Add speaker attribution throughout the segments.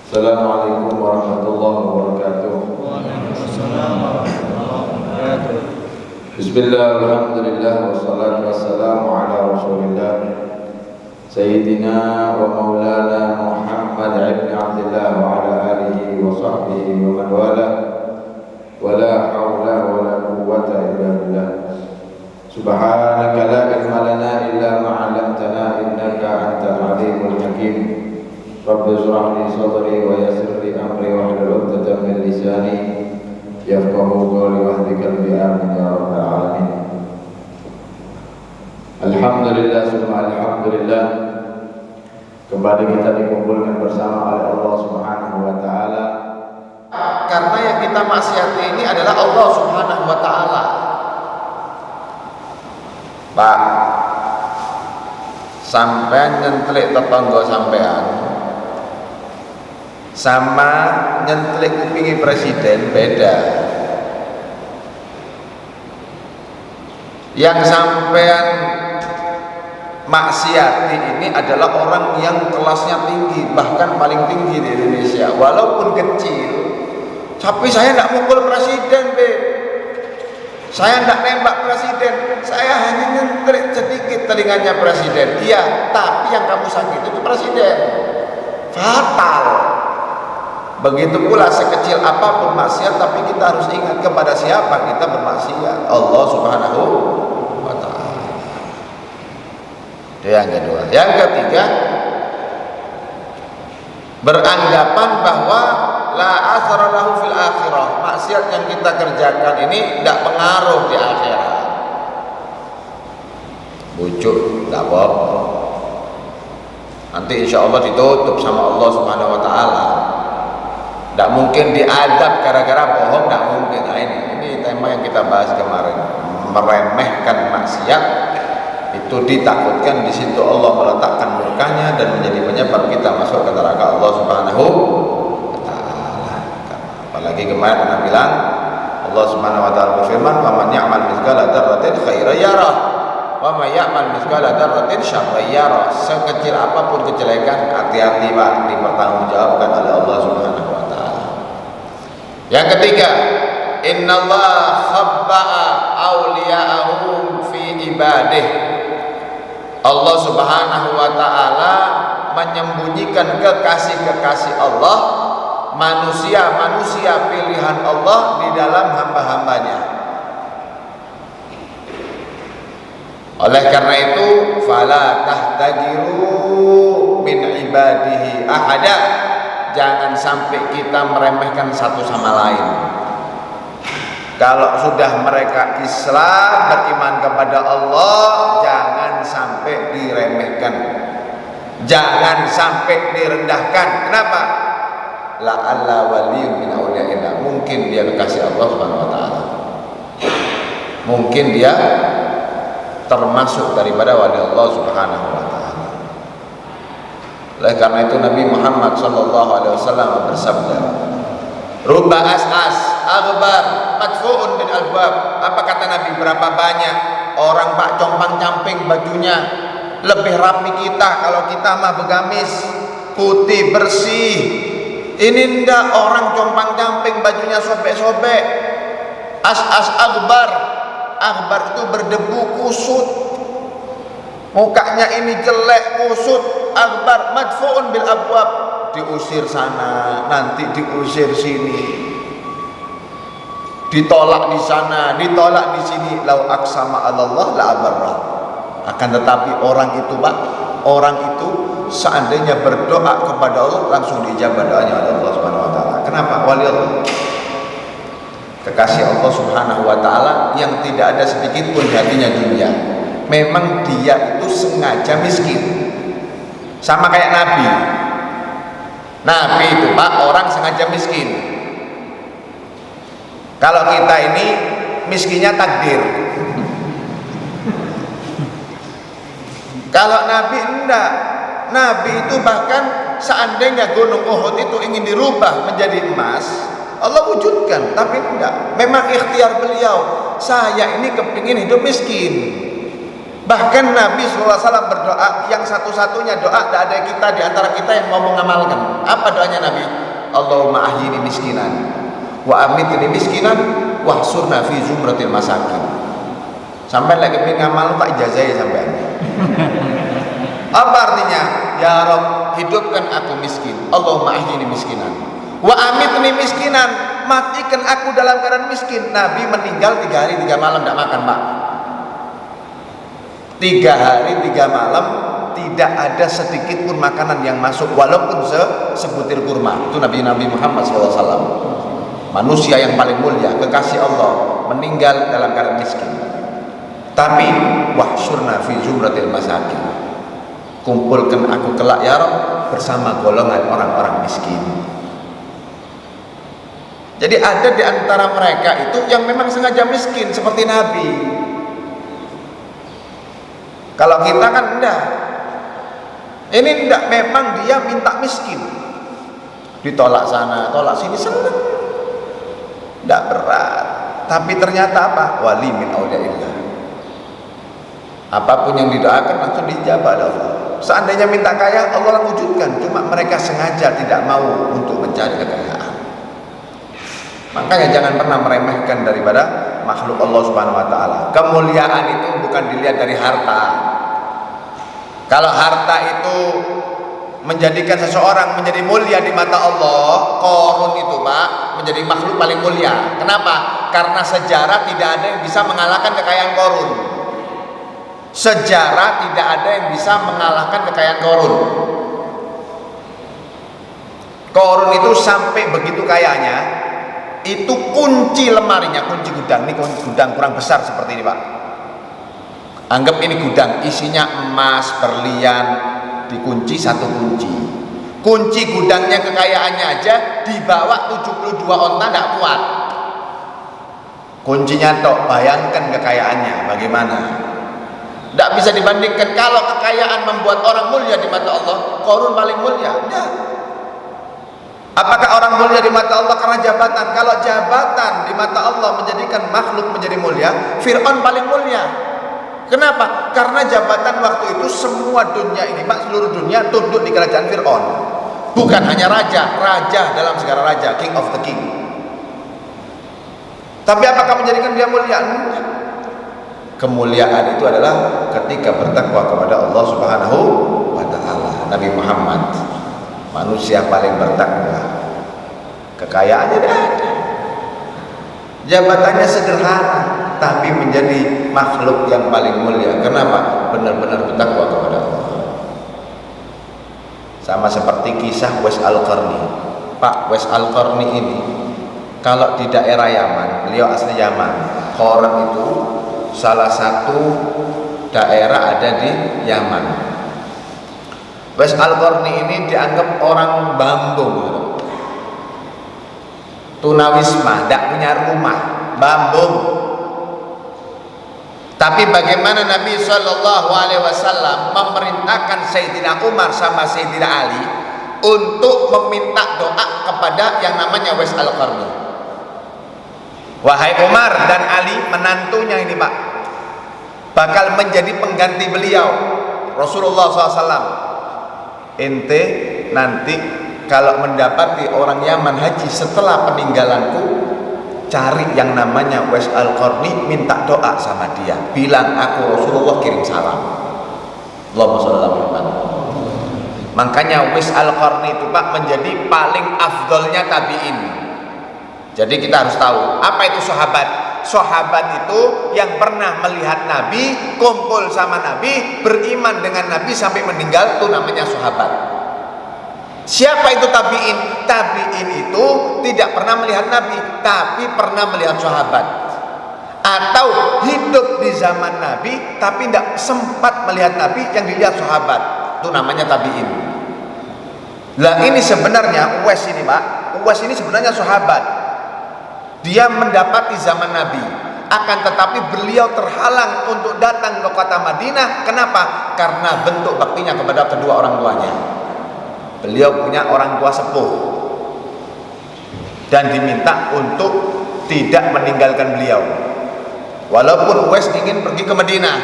Speaker 1: Assalamualaikum warahmatullahi wabarakatuh.
Speaker 2: Waalaikumsalam warahmatullahi wabarakatuh.
Speaker 1: Bismillah, alhamdulillah, wassalatu wassalamu ala rasulillah Sayyidina wa maulana Muhammad ibn Abdillah wa ala alihi wa sahbihi wa man wala wa la hawla wa la quwwata illa billah. Subhanaka la ilma lana illa ma 'allamtana innaka antal alimul hakim. Rabbi shrah li sadri wa yassir li amri wahlul 'uqdatam min lisani yafqahu qawli wahdi qalbi, amin ya rabbal alamin. Alhamdulillah summa alhamdulillah, kembali kita dikumpulkan bersama oleh Allah Subhanahu wa taala.
Speaker 2: Karena yang kita maksiati ini adalah Allah Subhanahu wa taala. Pak, sampean nyentrik tetangga sampean sama nyentrik kupingi presiden beda. Yang sampean maksiati ini adalah orang yang kelasnya tinggi, bahkan paling tinggi di Indonesia, walaupun kecil. Tapi saya tidak mukul presiden, Beb. Saya tidak nembak presiden. Saya hanya nyentrik sedikit telinganya presiden. Iya, tapi yang kamu sakit itu presiden. Fatal. Begitu pula sekecil apapun maksiat, tapi kita harus ingat kepada siapa kita bermaksiat. Allah Subhanahu wa ta'ala. Itu yang kedua. Yang ketiga, beranggapan bahwa la asra lahu fil akhirah. Maksiat yang kita kerjakan ini tidak pengaruh di akhirat. Bujuk, tidak apa-apa. Nanti insya Allah ditutup sama Allah Subhanahu wa ta'ala. Tidak mungkin diadab gara-gara bohong, tidak mungkin. Nah, ini tema yang kita bahas kemarin. Meremehkan maksiat itu ditakutkan, di situ Allah meletakkan murkanya dan menjadi penyebab kita masuk ke neraka Allah Subhanahu wa ta'ala. Apalagi kemarin pernah bilang Allah Subhanahu wa ta'ala berfirman, "Wa man ya'mal mithqala dzarratin khairan yarah, wa may ya'mal mithqala dzarratin syarran yarah." Sekecil apapun kejelekan, hati-hati Pak, dipertanggungjawabkan oleh Allah Subhanahu wa ta'ala. Yang ketiga, innallaha khabba'a awliya'ahu fi ibadih. Allah Subhanahu wa ta'ala menyembunyikan kekasih-kekasih Allah, manusia-manusia pilihan Allah di dalam hamba-hambanya. Oleh karena itu, fala tahtajiru min ibadihi ahada. Jangan sampai kita meremehkan satu sama lain. Kalau sudah mereka Islam, beriman kepada Allah, jangan sampai diremehkan, jangan sampai direndahkan. Kenapa? La'alla waliyun min awliyaillah. Mungkin dia kekasih Allah Subhanahu wa ta'ala, mungkin dia termasuk daripada wali Allah Subhanahu wa ta'ala. Oleh karena itu Nabi Muhammad SAW bersabda, "Rubba as'as aghbar madfu'un bil albab." Apa kata Nabi? Berapa banyak orang Pak compang-camping bajunya, lebih rapi kita kalau kita mah begamis, putih bersih. Ini ndak, orang compang-camping bajunya sobek-sobek. As-as aghbar. Aghbar itu berdebu, kusut. Mukanya ini jelek, kusut. Aghbar madfu'un bil abwab. Diusir sana, nanti diusir sini, ditolak di sana, ditolak di sini. Lau aqsama 'alallah la abarra. Akan tetapi orang itu Pak, orang itu seandainya berdoa kepada Allah, langsung diijabah doanya oleh Allah Subhanahu wa ta'ala. Kenapa? Wali Allah, kekasih Allah Subhanahu wa ta'ala yang tidak ada sedikit pun hatinya dunia. Memang dia itu sengaja miskin. Sama kayak Nabi. Nabi itu Pak, orang sengaja miskin. Kalau kita ini miskinnya takdir. Kalau Nabi enggak. Nabi itu bahkan seandainya gunung Uhud itu ingin dirubah menjadi emas, Allah wujudkan, tapi enggak. Memang ikhtiar beliau. Saya ini kepingin hidup miskin. Bahkan Nabi SAW berdoa yang satu-satunya doa, tidak ada kita di antara kita yang mau mengamalkan. Apa doanya Nabi? Allahumma ahyini miskinan wa amitni miskinan wa hsurna fi zumratil masakin. Sampai lagi pengen ngamal tak ijazah ya sampai. Apa artinya? Ya Rabb, hidupkan aku miskin. Allahumma ahyini miskinan wa amitni miskinan, matikan aku dalam keadaan miskin. Nabi meninggal 3 hari 3 malam tidak makan, Pak. 3 hari 3 malam tidak ada sedikit pun makanan yang masuk, walaupun sebutir kurma. Itu Nabi Muhammad SAW, manusia yang paling mulia, kekasih Allah, meninggal dalam keadaan miskin. Tapi wahsyurna fi zumratil masakin, kumpulkan aku kelak ya Rabb bersama golongan orang-orang miskin. Jadi ada di antara mereka itu yang memang sengaja miskin seperti Nabi. Kalau kita kan enggak. Ini enggak, memang dia minta miskin. Ditolak sana, tolak sini, senang. Enggak berat. Tapi ternyata apa? Wali min auliyaillah. Apapun yang didoakan langsung dijabah oleh Allah. Seandainya minta kaya, Allah wujudkan. Cuma mereka sengaja tidak mau untuk mencari kekayaan. Makanya jangan pernah meremehkan daripada makhluk Allah Subhanahu wa taala. Kemuliaan itu bukan dilihat dari harta. Kalau harta itu menjadikan seseorang menjadi mulia di mata Allah, Qarun itu Pak menjadi makhluk paling mulia. Kenapa? Karena sejarah tidak ada yang bisa mengalahkan kekayaan Qarun. Sejarah tidak ada yang bisa mengalahkan kekayaan Qarun. Qarun itu sampai begitu kayanya, itu kunci lemarinya, kunci gudang, ini gudang kurang besar seperti ini Pak. Anggap ini gudang, isinya emas, berlian, dikunci satu kunci. Kunci gudangnya, kekayaannya aja dibawa 72 onta tidak kuat. Kuncinya tok, bayangkan kekayaannya bagaimana. Tidak bisa dibandingkan. Kalau kekayaan membuat orang mulia di mata Allah, Qarun paling mulia. Tidak. Apakah orang mulia di mata Allah karena jabatan? Kalau jabatan di mata Allah menjadikan makhluk menjadi mulia, Fir'aun paling mulia. Kenapa? Karena jabatan waktu itu semua dunia ini, Pak, seluruh dunia tunduk di kerajaan Fir'aun. Bukan hanya raja, raja dalam segala raja, king of the king. Tapi apakah menjadikan dia mulia? Kemuliaan itu adalah ketika bertakwa kepada Allah Subhanahu wa taala. Nabi Muhammad manusia paling bertakwa. Kekayaannya tidak ada, jabatannya sederhana, tapi menjadi makhluk yang paling mulia. Kenapa? Benar-benar bertakwa kepada Allah. Sama seperti kisah Uwais Al-Qarni. Pak Uwais Al-Qarni ini kalau di daerah Yaman, beliau asli Yaman. Qarn itu salah satu daerah ada di Yaman. Uwais Al-Qarni ini dianggap orang bambung, tunawisma, tidak punya rumah, bambung. Tapi bagaimana Nabi SAW memerintahkan Sayyidina Umar sama Sayyidina Ali untuk meminta doa kepada yang namanya Uwais Al-Qarni. Wahai Umar dan Ali, menantunya ini Pak, bakal menjadi pengganti beliau Rasulullah SAW. Ente nanti kalau mendapati orang Yaman haji setelah peninggalanku, cari yang namanya Uwais Al-Qarni, minta doa sama dia, bilang aku Rasulullah kirim salam. Allahumma sholli ala Muhammad. Makanya Uwais Al-Qarni itu Pak menjadi paling afdolnya tabi'in. Jadi kita harus tahu apa itu sahabat. Sahabat itu yang pernah melihat Nabi, kumpul sama Nabi, beriman dengan Nabi sampai meninggal, itu namanya sahabat. Siapa itu tabi'in? Tabi'in itu tidak pernah melihat Nabi, tapi pernah melihat sahabat. Atau hidup di zaman Nabi, tapi tidak sempat melihat Nabi, yang dilihat sahabat. Itu namanya tabi'in. Lah ini sebenarnya Uwais ini Pak, Uwais ini sebenarnya sahabat. Dia mendapati zaman Nabi, akan tetapi beliau terhalang untuk datang ke kota Madinah. Kenapa? Karena bentuk baktinya kepada kedua orang tuanya. Beliau punya orang tua sepuh dan diminta untuk tidak meninggalkan beliau. Walaupun Uwais ingin pergi ke Madinah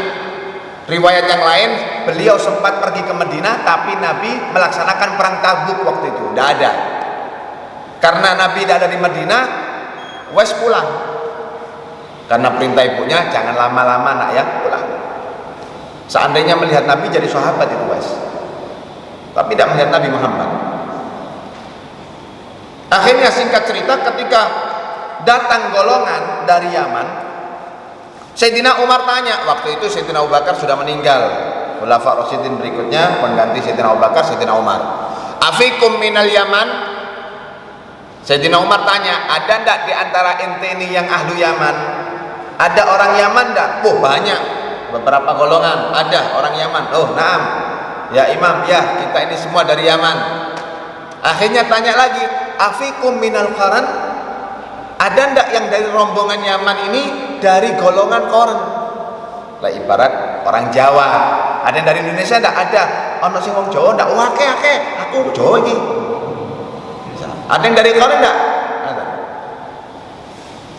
Speaker 2: Riwayat yang lain, beliau sempat pergi ke Madinah, tapi Nabi melaksanakan perang Tabuk waktu itu. Tidak ada. Karena Nabi tidak ada di Madinah, Uwais pulang. Karena perintah ibunya, jangan lama-lama nak ya, pulang. Seandainya melihat Nabi jadi sahabat itu Uwais, tapi tidak melihat Nabi Muhammad. Akhirnya singkat cerita, ketika datang golongan dari Yaman, Sayyidina Umar tanya, waktu itu Sayyidina Abu Bakar sudah meninggal, Khulafa Rasyidin berikutnya pengganti Sayyidina Abu Bakar, Sayyidina Umar. Afikum minal Yaman? Sayyidina Umar tanya, ada ndak di antara ente ini yang ahlu Yaman? Ada orang Yaman ndak? Oh banyak, beberapa golongan ada orang Yaman. Oh naam, ya Imam, ya kita ini semua dari Yaman. Akhirnya tanya lagi, afikum minal Qaran? Ada ndak yang dari rombongan Yaman ini dari golongan Qaran? Lah ibarat orang Jawa. Ada yang dari Indonesia ndak? Ada. Ono sing wong Jawa ndak? Wah akeh, aku Jawa iki. Ada yang dari Qaran ndak? Ada.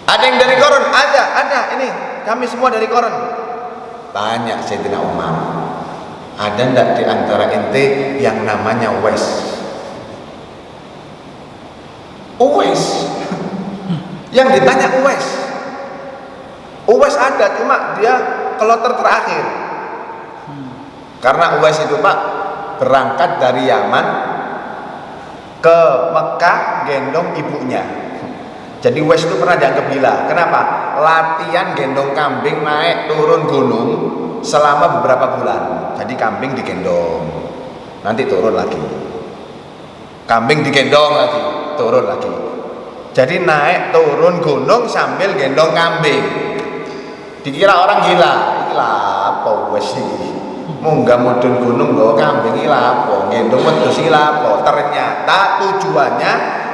Speaker 2: Ada yang dari Qaran? Ada. Ini kami semua dari Qaran. Tanya Sayyidina Umar, ada ndak di antara ente yang namanya Uwais? Uwais. Yang ditanya Uwais. Uwais ada, cuma dia kloter terakhir. Karena Uwais itu Pak berangkat dari Yaman ke Mekah gendong ibunya. Jadi Uwais itu pernah dianggap gila. Kenapa? Latihan gendong kambing naik turun gunung selama beberapa bulan. Jadi kambing digendong, nanti turun lagi. Kambing digendong lagi, turun lagi. Jadi naik turun gunung sambil gendong kambing. Dikira orang gila. Gila apa wes iki? Munggah mudhun gunung nggawa kambing iki lha apa? Gendong wedhus iki lha apa? Ternyata tujuannya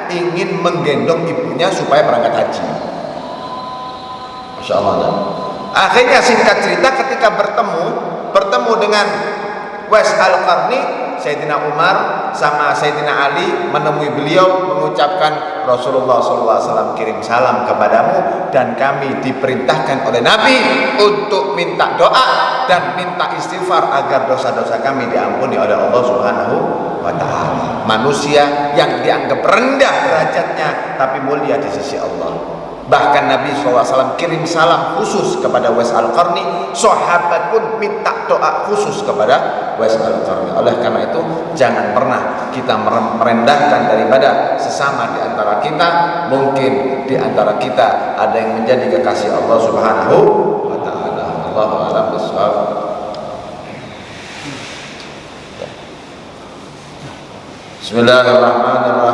Speaker 2: ingin menggendong ibunya supaya berangkat haji. Masya Allah. Akhirnya singkat cerita, ketika bertemu dengan Uwais Al-Qarni, Sayyidina Umar sama Sayyidina Ali menemui beliau, mengucapkan, Rasulullah SAW kirim salam kepadamu, dan kami diperintahkan oleh Nabi untuk minta doa dan minta istighfar agar dosa-dosa kami diampuni oleh Allah Subhanahu wa Ta'ala. Manusia yang dianggap rendah derajatnya tapi mulia di sisi Allah. Bahkan Nabi SAW kirim salam khusus kepada Uwais Al-Qarni. Sahabat pun minta doa khusus kepada Uwais Al-Qarni. Oleh karena itu, jangan pernah kita merendahkan daripada sesama di antara kita. Mungkin di antara kita ada yang menjadi kekasih Allah Subhanahu wa Ta'ala. Allahu a'lam bishawab. Bismillahirrahmanirrahim.